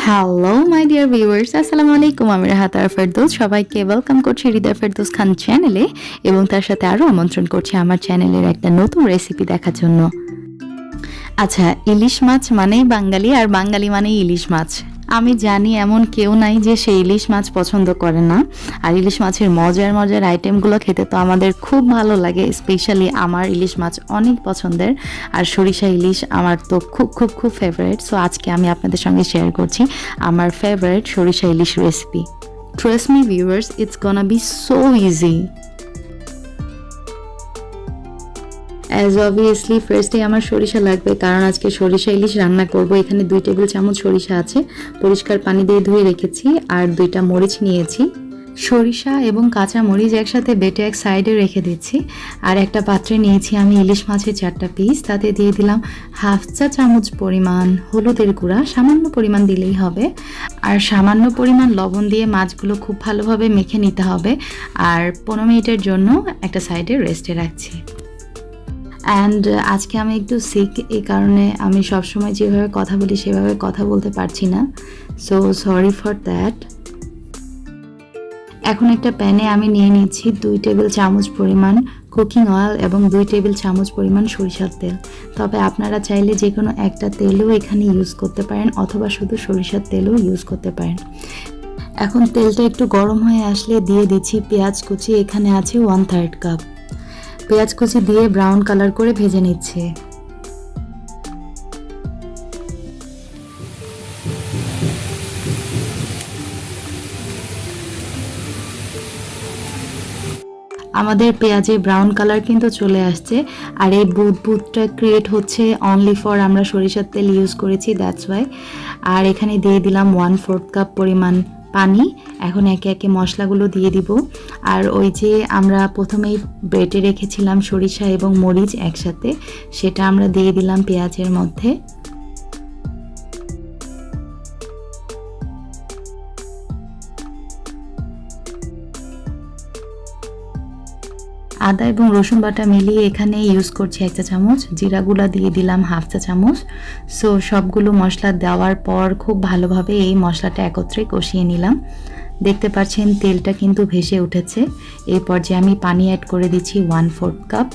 Hello my dear viewers, আসসালামু আলাইকুম। আমি রাহাত ফেরদৌস, সবাইকে ওয়েলকাম করছি হৃদয় ফেরদৌস খান চ্যানেলে এবং তার সাথে আরও আমন্ত্রণ করছি আমার চ্যানেলের একটা নতুন রেসিপি দেখার জন্য। আচ্ছা, ইলিশ মাছ মানেই বাঙালি, আর বাঙালি মানেই ইলিশ মাছ। আমি জানি এমন কেউ নাই যে সে ইলিশ মাছ পছন্দ করে না। আর ইলিশ মাছের মজার মজার আইটেমগুলো খেতে তো আমাদের খুব ভালো লাগে। স্পেশালি আমার ইলিশ মাছ অনেক পছন্দের, আর সরিষা ইলিশ আমার তো খুব খুব খুব ফেভারিট। সো আজকে আমি আপনাদের সঙ্গে শেয়ার করছি আমার ফেভারিট সরিষা ইলিশ recipe. Trust me viewers, it's gonna be so easy. As obviously ফার্স্টে আমার সরিষা লাগবে, কারণ আজকে সরিষা ইলিশ রান্না করব। এখানে 2 টেবিল চামচ সরিষা আছে, পরিষ্কার পানি দিয়ে ধুয়ে রেখেছি। আর 2টা মরিচ নিয়েছি। সরিষা এবং কাঁচা মরিচ একসাথে বেটে এক সাইডে রেখে দিচ্ছি। আর একটা পাত্রে নিয়েছি আমি ইলিশ মাছের 4টা পিস, তাতে দিয়ে দিলাম হাফ চা চামচ পরিমাণ হলুদের গুঁড়া, সামান্য পরিমাণ দিলেই হবে। আর সামান্য পরিমাণ লবণ দিয়ে মাছগুলো খুব ভালোভাবে মেখে নিতে হবে। আর 15 মিনিটের জন্য একটা সাইডে রেস্টে রাখছি। অ্যান্ড আজকে আমি একটু সিক, এই কারণে আমি সবসময় যেভাবে কথা বলি সেভাবে কথা বলতে পারছি না। So sorry for that. এখন একটা প্যানে আমি নিয়ে নিচ্ছি 2 টেবিল চামচ পরিমাণ কুকিং অয়েল এবং 2 টেবিল চামচ পরিমাণ সরিষার তেল। তবে আপনারা চাইলে যে কোনো একটা তেলও এখানে ইউজ করতে পারেন, অথবা শুধু সরিষার তেলও ইউজ করতে পারেন। এখন তেলটা একটু গরম হয়ে আসলে দিয়ে দিচ্ছি পেঁয়াজ কুচি। এখানে আছে 1/3 কাপ। পেঁয়াজ কুচি দিয়ে ব্রাউন কালার করে ভেজে নিচ্ছে। আমাদের পেঁয়াজে ব্রাউন কালার কিন্তু চলে আসছে। আর এই বুদবুদটা ক্রিয়েট হচ্ছে অনলি ফর আমরা সরিষার তেল ইউজ করেছি, দ্যাটস ওয়াই। আর এখানে দিয়ে দিলাম 1/4 কাপ পরিমাণ পানি। এখন একে একে মশলাগুলো দিয়ে দিব। আর ওই যে আমরা প্রথমেই বেটে রেখেছিলাম সরিষা এবং মরিচ একসাথে, সেটা আমরা দিয়ে দিলাম পেঁয়াজের মধ্যে। আদা এবং রসুন বাটা মিলিয়ে এখানে ইউজ করছি 1 চা চামচ। জিরা গুঁড়া দিয়ে দিলাম হাফ চা চামচ। সো সবগুলো মশলা দেওয়ার পর খুব ভালোভাবে এই মশলাটা একত্রে কষিয়ে নিলাম। দেখতে পাচ্ছেন তেলটা কিন্তু ভেসে উঠেছে। এই পর্যায়ে আমি পানি অ্যাড করে দিচ্ছি 1/4 কাপ।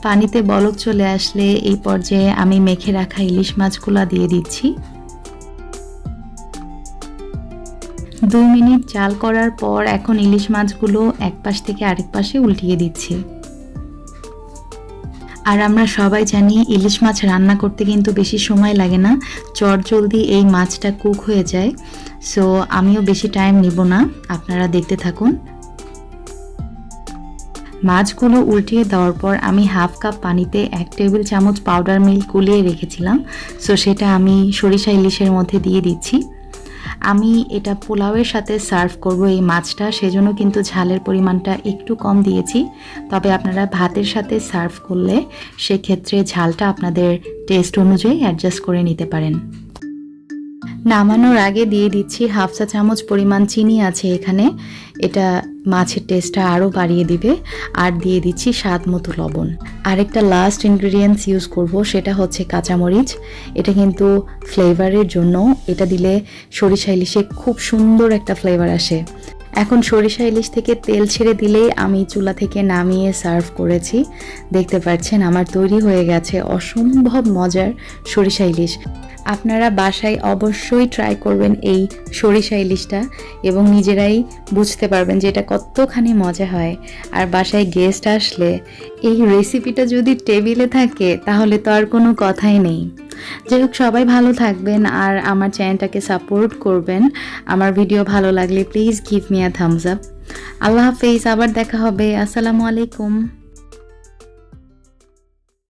পানিতে বলক চলে আসলে এই পর্যায়ে আমি মেখে রাখা ইলিশ মাছগুলো দিয়ে দিচ্ছি। 2 মিনিট জাল করার পর এখন ইলিশ মাছগুলো এক পাশ থেকে আরেক পাশে উল্টিয়ে দিচ্ছি। আর আমরা সবাই জানি ইলিশ মাছ রান্না করতে কিন্তু বেশি সময় লাগে না, চটজলদি এই মাছটা কুক হয়ে যায়। সো আমিও বেশি টাইম নিব না, আপনারা দেখতে থাকুন। মাছগুলো উল্টিয়ে দেওয়ার পর আমি হাফ কাপ পানিতে 1 টেবিল চামচ পাউডার মিল্ক গুলিয়ে রেখেছিলাম। সো সেটা আমি সরিষা ইলিশের মধ্যে দিয়ে দিচ্ছি। আমি এটা পোলাওয়ের সাথে সার্ভ করব এই মাছটা, সেজন্য কিন্তু ঝালের পরিমাণটা একটু কম দিয়েছি। তবে আপনারা ভাতের সাথে সার্ভ করলে সেক্ষেত্রে ঝালটা আপনাদের টেস্ট অনুযায়ী অ্যাডজাস্ট করে নিতে পারেন। নামানোর আগে দিয়ে দিচ্ছি হাফ চা চামচ পরিমাণ চিনি আছে এখানে, এটা মাছের টেস্টটা আরও বাড়িয়ে দিবে। আর দিয়ে দিচ্ছি স্বাদ মতো লবণ। আরেকটা লাস্ট ইনগ্রিডিয়েন্টস ইউজ করব, সেটা হচ্ছে কাঁচামরিচ। এটা কিন্তু ফ্লেভারের জন্য, এটা দিলে সরিষা ইলিশে খুব সুন্দর একটা ফ্লেভার আসে। এখন সরিষা ইলিশ থেকে তেল ছেড়ে দিলেই আমি চুলা থেকে নামিয়ে সার্ভ করেছি। দেখতে পাচ্ছেন আমার তৈরি হয়ে গেছে অসম্ভব মজার সরিষা ইলিশ। আপনারা বাসায় অবশ্যই ট্রাই করবেন এই সরিষা ইলিশটা এবং নিজেরাই বুঝতে পারবেন যে এটা কতখানি মজা হয়। আর বাসায় গেস্ট আসলে এই রেসিপিটা যদি টেবিলে থাকে তাহলে তো আর কোনো কথাই নেই। যাই হোক, সবাই ভালো থাকবেন আর আমার চ্যানেলটাকে সাপোর্ট করবেন। আমার ভিডিও ভালো লাগলে please give me a thumbs up. আল্লাহ হাফেজ, আবার দেখা হবে। আসসালামু আলাইকুম।